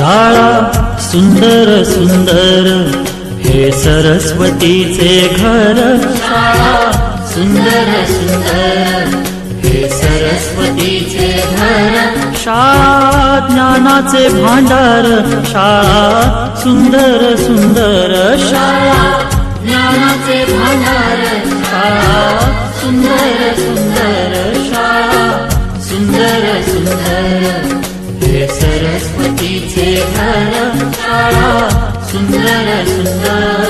शाळा सुंदर सुंदर हे सरस्वतीचे घर। शाळा सुंदर सुंदर हे सरस्वतीचे घर। शाळा ज्ञानाचे भांडार। शाळा सुंदर सुंदर शाळा ज्ञानाचे भांडार। शाळा सुंदर सुंदर शाळा सुंदर सुंदर हे सरस्वतीचे घर। शाळा सुंदर सुंदर।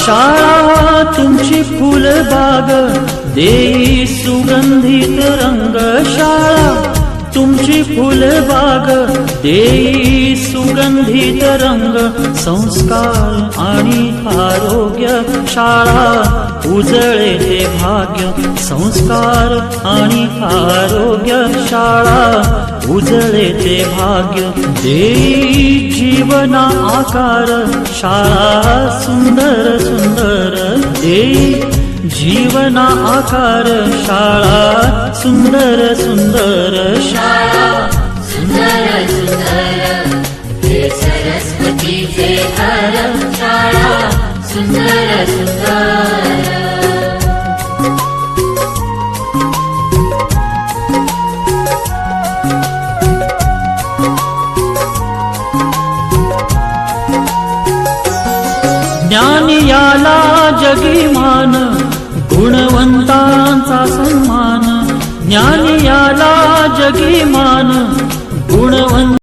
शाळा तुमची फुलबाग देई सुगंधित रंग। शाळा तुमची फुलबाग देई सुगंधित रंग। संस्कार आणि आरोग्य शाळा उजळे ते भाग्य। संस्कार आणि आरोग्य शाळा उजळे ते भाग्य। देई जीवना आकार शाळा सुंदर सुंदर देई जीवना आकार। शाळा सुंदर सुंदर शाळा सुंदर सुंदर हे सरस्वतीचे घर। शाळा सुंदर सुंदर। ज्ञान याला जगी मान गुणवंतांचा सन्मान। ज्ञान याला जगी मान गुणवंत